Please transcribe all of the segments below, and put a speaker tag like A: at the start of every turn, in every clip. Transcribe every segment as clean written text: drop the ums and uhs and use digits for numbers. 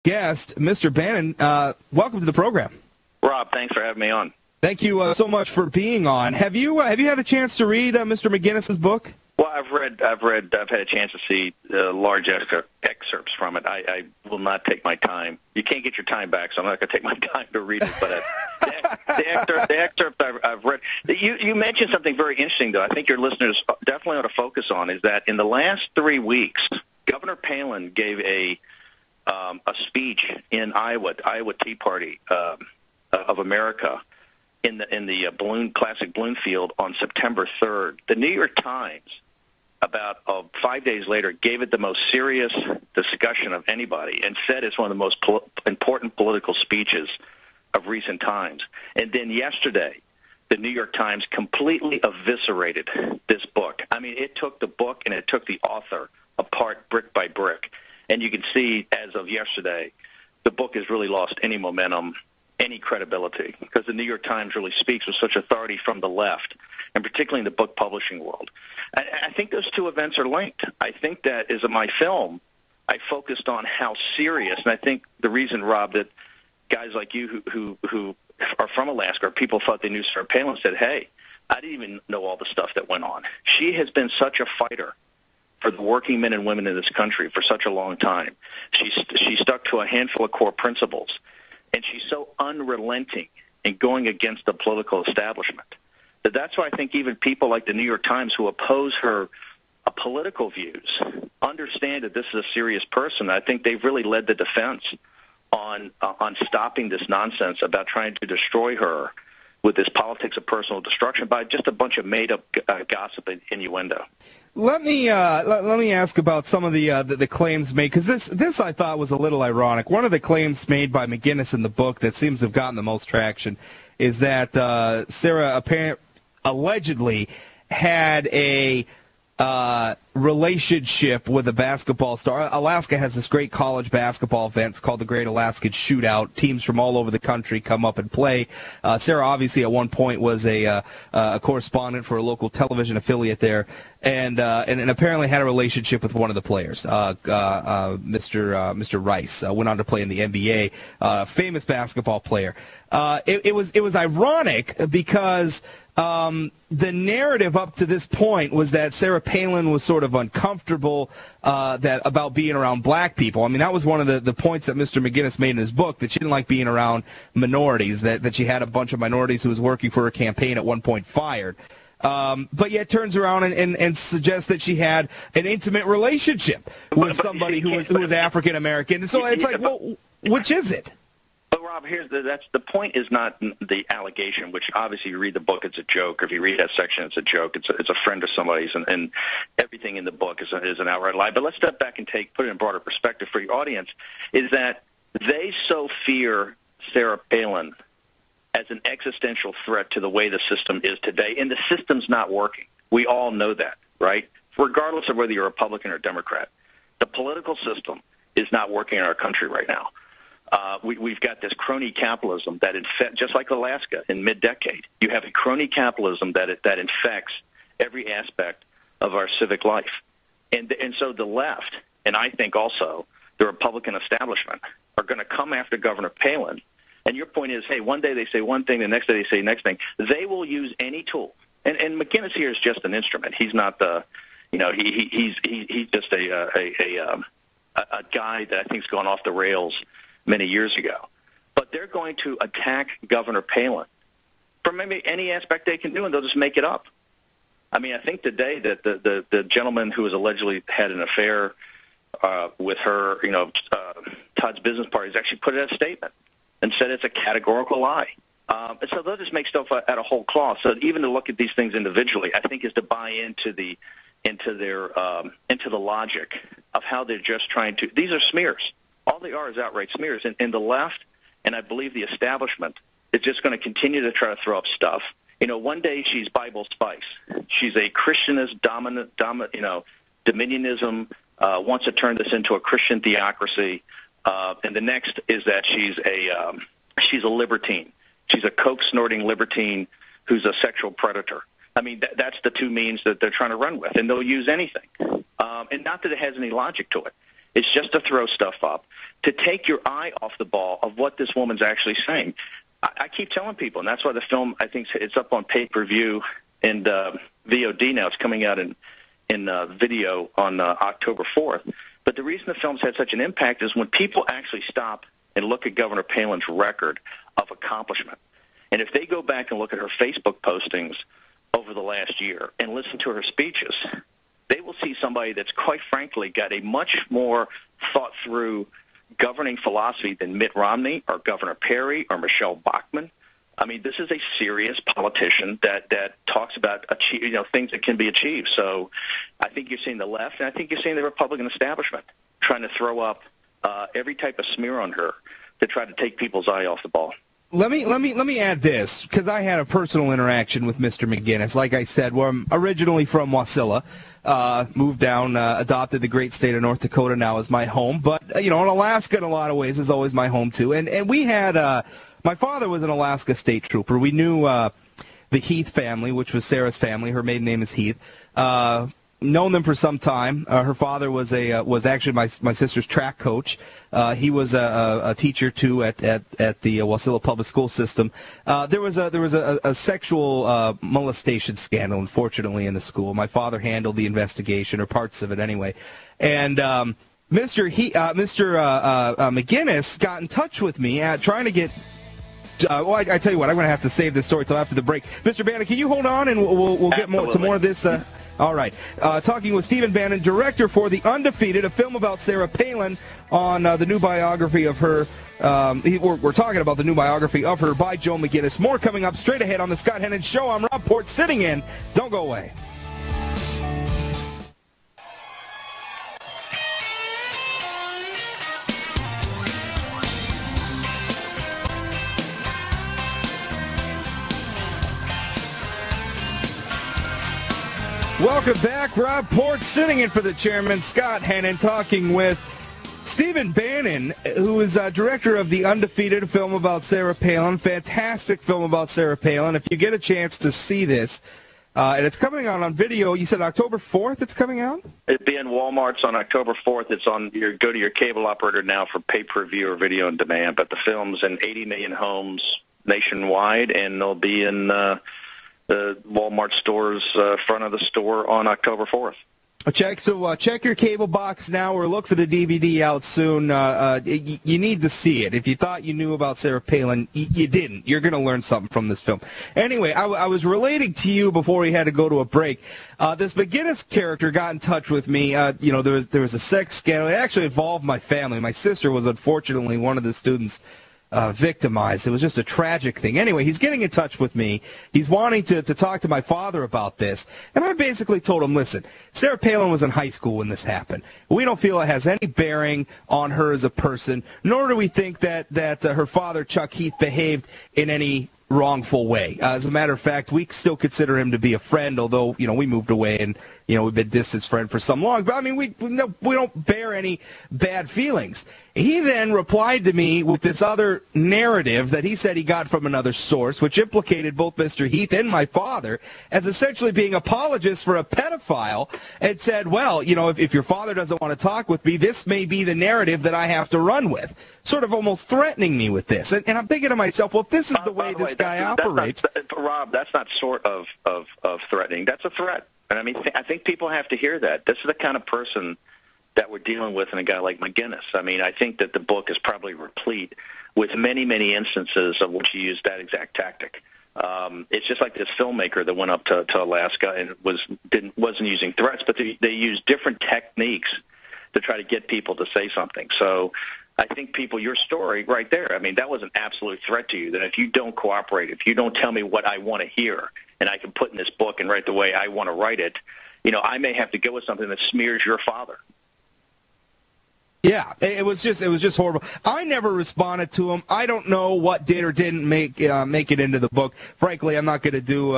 A: guest, Mr. Bannon. Welcome to the program.
B: Rob, thanks for having me on.
A: Thank you so much for being on. Have you had a chance to read Mr. McGinnis's book?
B: Well, I've had a chance to see large excerpts from it. I will not take my time. You can't get your time back, so I'm not going to take my time to read it. But the excerpt I've read, you mentioned something very interesting, though. I think your listeners definitely ought to focus on is that in the last 3 weeks, Governor Palin gave a speech in Iowa Tea Party of America in the classic balloon field on September 3rd. The New York Times, about 5 days later, gave it the most serious discussion of anybody and said it's one of the most important political speeches of recent times. And then yesterday, the New York Times completely eviscerated this book. I mean, it took the book and it took the author apart brick by brick. And you can see, as of yesterday, the book has really lost any momentum, any credibility, because the New York Times really speaks with such authority from the left, and particularly in the book publishing world. I think those two events are linked. I think that as my film, I focused on how serious, and I think the reason, Rob, that guys like you who are from Alaska, or people thought they knew Sarah Palin, said, hey, I didn't even know all the stuff that went on. She has been such a fighter for the working men and women in this country for such a long time. She stuck to a handful of core principles, and she's so unrelenting in going against the political establishment that's why I think even people like the New York Times who oppose her political views understand that this is a serious person. I think they've really led the defense on stopping this nonsense about trying to destroy her with this politics of personal destruction by just a bunch of made-up gossip and innuendo.
A: Let me ask about some of the claims made, because this I thought was a little ironic. One of the claims made by McGinniss in the book that seems to have gotten the most traction is that Sarah allegedly had a relationship with a basketball star. Alaska has this great college basketball event. It's called the Great Alaskan Shootout. Teams from all over the country come up and play. Sarah obviously at one point was a correspondent for a local television affiliate there, and apparently had a relationship with one of the players, Mr. Rice. Went on to play in the NBA. Famous basketball player. It was ironic because the narrative up to this point was that Sarah Palin was sort of uncomfortable about being around black people. I mean, that was one of the points that Mr. McGinniss made in his book, that she didn't like being around minorities, that she had a bunch of minorities who was working for her campaign at one point fired. But yet turns around and suggests that she had an intimate relationship with somebody who was African American. So it's like, well, which is it?
B: But Rob, that's the point. Is not the allegation, which obviously you read the book, it's a joke. Or if you read that section, it's a joke. It's a friend of somebody's, and everything in the book is an outright lie. But let's step back and put it in broader perspective for your audience. Is that they so fear Sarah Palin as an existential threat to the way the system is today, and the system's not working. We all know that, right? Regardless of whether you're a Republican or Democrat, the political system is not working in our country right now. We've got this crony capitalism that just like Alaska in mid-decade, you have a crony capitalism that infects every aspect of our civic life. And so the left, and I think also the Republican establishment, are going to come after Governor Palin. And your point is, hey, one day they say one thing, the next day they say the next thing. They will use any tool. And McGinniss here is just an instrument. He's not he's just a guy that I think's gone off the rails many years ago. But they're going to attack Governor Palin from maybe any aspect they can do, and they'll just make it up. I mean, I think today that the gentleman who has allegedly had an affair with her, Todd's business party, has actually put it as a statement and said it's a categorical lie. And so they'll just make stuff out of whole cloth. So even to look at these things individually, I think, is to buy into the logic of how they're just trying to. These are smears. All they are is outright smears. And the left, and I believe the establishment, is just going to continue to try to throw up stuff. One day she's Bible Spice. She's a Christianist, dominionism, wants to turn this into a Christian theocracy. And the next is that she's a libertine. She's a coke-snorting libertine who's a sexual predator. I mean, that's the two means that they're trying to run with, and they'll use anything. And not that it has any logic to it. It's just to throw stuff up, to take your eye off the ball of what this woman's actually saying. I keep telling people, and that's why the film, I think it's up on pay-per-view and VOD now. It's coming out in video on October 4th. But the reason the film's had such an impact is when people actually stop and look at Governor Palin's record of accomplishment. And if they go back and look at her Facebook postings over the last year and listen to her speeches, they will see somebody that's quite frankly got a much more thought-through governing philosophy than Mitt Romney or Governor Perry or Michelle Bachmann. I mean, this is a serious politician that talks about things that can be achieved. So I think you're seeing the left, and I think you're seeing the Republican establishment trying to throw up every type of smear on her to try to take people's eye off the ball.
A: Let me add this, because I had a personal interaction with Mr. McGinniss. Like I said, I'm originally from Wasilla, moved down, adopted the great state of North Dakota now as my home. But, and Alaska in a lot of ways is always my home, too. And we had, my father was an Alaska state trooper. We knew the Heath family, which was Sarah's family. Her maiden name is Heath. Known them for some time. Her father was actually my sister's track coach. He was a teacher too at the Wasilla public school system. There was a sexual molestation scandal, unfortunately, in the school. My father handled the investigation, or parts of it anyway. And Mr. McGinniss got in touch with me trying to get. I tell you what, I'm going to have to save this story till after the break. Mr. Bannon, can you hold on and we'll get more of this. All right. Talking with Stephen Bannon, director for The Undefeated, a film about Sarah Palin on the new biography of her. We're talking about the new biography of her by Joe McGinniss. More coming up straight ahead on the Scott Hennon Show. I'm Rob Port, sitting in. Don't go away. Welcome back. Rob Port sitting in for the chairman, Scott Hennon, talking with Stephen Bannon, who is director of The Undefeated, a film about Sarah Palin. Fantastic film about Sarah Palin. If you get a chance to see this, and it's coming out on video, you said October 4th it's coming out?
B: It'll be in Walmart's on October 4th. It's on go to your cable operator now for pay-per-view or video on demand. But the film's in 80 million homes nationwide, and they'll be in the Walmart store's front of the store on October 4th.
A: Check your cable box now, or look for the DVD out soon. You need to see it. If you thought you knew about Sarah Palin, you didn't. You're going to learn something from this film. Anyway, I was relating to you before we had to go to a break. This McGinniss character got in touch with me. There was a sex scandal. It actually involved my family. My sister was unfortunately one of the students victimized. It was just a tragic thing. Anyway, he's getting in touch with me. He's wanting to talk to my father about this. And I basically told him, listen, Sarah Palin was in high school when this happened. We don't feel it has any bearing on her as a person, nor do we think that her father, Chuck Heath, behaved in any wrongful way. As a matter of fact, we still consider him to be a friend, although, we moved away and, we've been distant friend for some long. But, I mean, we don't bear any bad feelings. He then replied to me with this other narrative that he said he got from another source, which implicated both Mr. Heath and my father as essentially being apologists for a pedophile, and said, well, if your father doesn't want to talk with me, this may be the narrative that I have to run with, sort of almost threatening me with this. And I'm thinking to myself, well, if this is the way this guy operates.
B: Rob, that's not sort of threatening. That's a threat. And I think people have to hear that. This is the kind of person that we're dealing with in a guy like McGinniss. I think that the book is probably replete with many, many instances of which he used that exact tactic. It's just like this filmmaker that went up to Alaska and wasn't using threats, but they used different techniques to try to get people to say something. So I think your story right there, that was an absolute threat to you, that if you don't cooperate, if you don't tell me what I want to hear, and I can put in this book and write the way I want to write it, I may have to go with something that smears your father.
A: Yeah, it was just horrible. I never responded to him. I don't know what did or didn't make it into the book. Frankly, I'm not going to do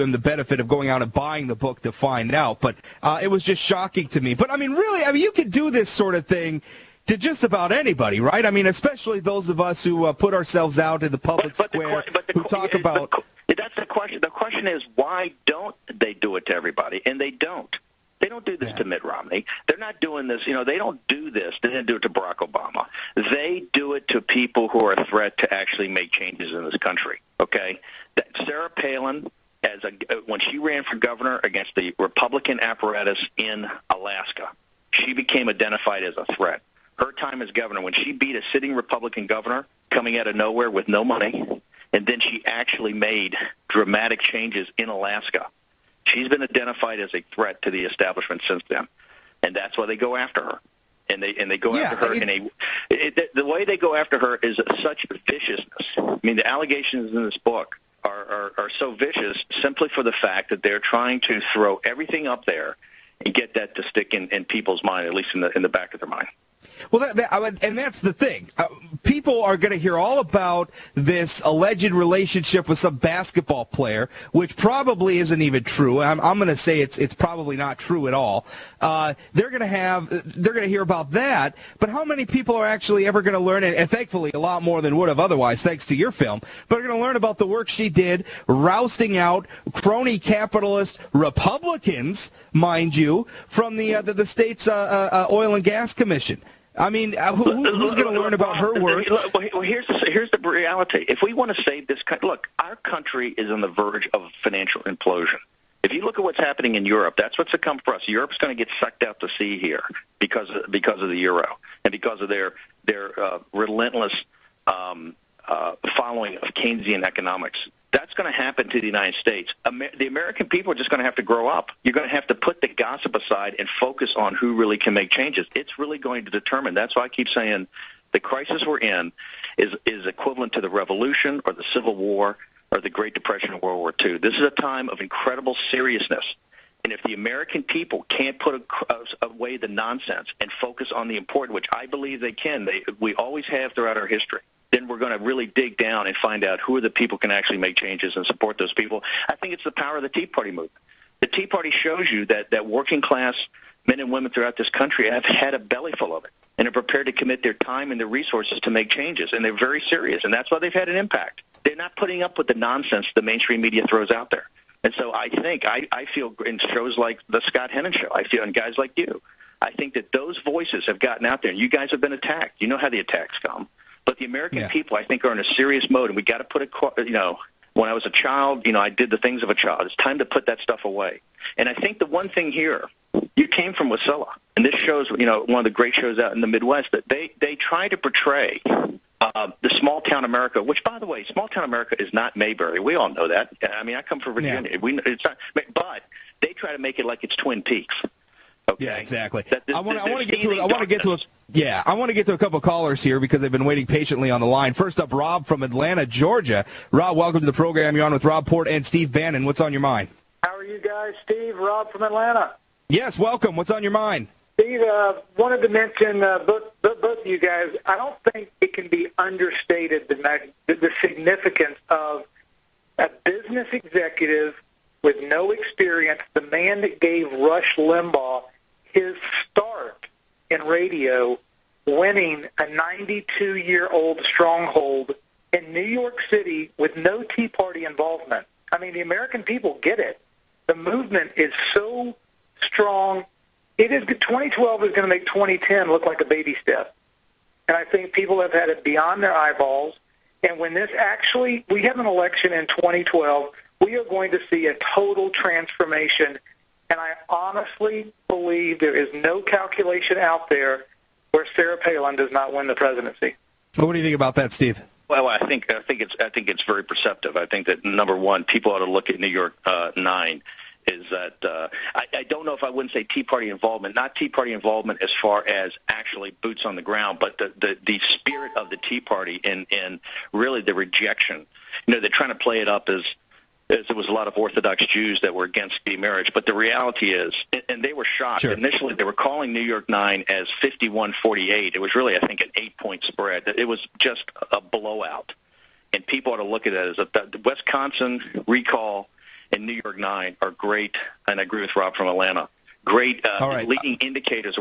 A: him the benefit of going out and buying the book to find out. But it was just shocking to me. But really, you could do this sort of thing to just about anybody, right? Especially those of us who put ourselves out in the public square, who talk about.
B: That's the question. The question is, why don't they do it to everybody? And they don't. They don't do this to Mitt Romney. They're not doing this. They don't do this. They didn't do it to Barack Obama. They do it to people who are a threat to actually make changes in this country. Okay? That Sarah Palin, when she ran for governor against the Republican apparatus in Alaska, she became identified as a threat. Her time as governor, when she beat a sitting Republican governor coming out of nowhere with no money, and then she actually made dramatic changes in Alaska, she's been identified as a threat to the establishment since then, and that's why they go after her. And they go after her the way they go after her is such viciousness. I mean, the allegations in this book are so vicious simply for the fact that they're trying to throw everything up there and get that to stick in people's mind, at least in the back of their mind.
A: Well, and that's the thing. People are going to hear all about this alleged relationship with some basketball player, which probably isn't even true. I'm going to say it's probably not true at all. They're going to hear about that. But how many people are actually ever going to learn, and thankfully a lot more than would have otherwise, thanks to your film, but are going to learn about the work she did rousting out crony capitalist Republicans, mind you, from the state's oil and gas commission. I mean, who's going to learn about her work?
B: Well, here's the reality. If we want to save this country, look, our country is on the verge of financial implosion. If you look at what's happening in Europe, that's what's to come for us. Europe's going to get sucked out to sea here because of the euro and because of their relentless following of Keynesian economics. That's going to happen to the United States. The American people are just going to have to grow up. You're going to have to put the gossip aside and focus on who really can make changes. It's really going to determine. That's why I keep saying the crisis we're in is equivalent to the Revolution or the Civil War or the Great Depression of World War II. This is a time of incredible seriousness. And if the American people can't put away the nonsense and focus on the important, which I believe they can, we always have throughout our history, then we're going to really dig down and find out who are the people who can actually make changes and support those people. I think it's the power of the Tea Party movement. The Tea Party shows you that working class men and women throughout this country have had a belly full of it and are prepared to commit their time and their resources to make changes, and they're very serious, and that's why they've had an impact. They're not putting up with the nonsense the mainstream media throws out there. And so I think, I feel in shows like the Scott Hennon Show, I feel in guys like you, I think that those voices have gotten out there, and you guys have been attacked. You know how the attacks come. But the American people, I think, are in a serious mode, and we got to put when I was a child, I did the things of a child. It's time to put that stuff away. And I think the one thing here, you came from Wasilla, and this shows, one of the great shows out in the Midwest, that they try to portray the small-town America, which, by the way, small-town America is not Mayberry. We all know that. I mean, I come from Virginia. Yeah. It's not, but they try to make it like it's Twin Peaks. Okay.
A: Yeah, exactly. I want to get to a couple of callers here because they've been waiting patiently on the line. First up, Rob from Atlanta, Georgia. Rob, welcome to the program. You're on with Rob Port and Steve Bannon. What's on your mind?
C: How are you guys, Steve? Rob from Atlanta.
A: Yes, welcome. What's on your mind?
C: Steve, wanted to mention both of you guys. I don't think it can be understated the significance of a business executive with no experience, the man that gave Rush Limbaugh his start in radio, winning a 92-year-old stronghold in New York City with no Tea Party involvement. I mean, the American people get it. The movement is so strong. 2012 is going to make 2010 look like a baby step. And I think people have had it beyond their eyeballs. And when we have an election in 2012, we are going to see a total transformation. And I honestly believe there is no calculation out there where Sarah Palin does not win the presidency.
A: What do you think about that, Steve?
B: Well, I think it's very perceptive. I think that, number one, people ought to look at New York 9. Is that I don't know if I wouldn't say Tea Party involvement, not Tea Party involvement as far as actually boots on the ground, but the spirit of the Tea Party and really the rejection. They're trying to play it up as there was a lot of Orthodox Jews that were against gay marriage, but the reality is, and they were shocked. Sure. Initially, they were calling New York 9 as 51-48. It was really, I think, an 8-point spread. It was just a blowout, and people ought to look at it as the Wisconsin recall and New York 9 are great, and I agree with Rob from Atlanta. Great leading indicators.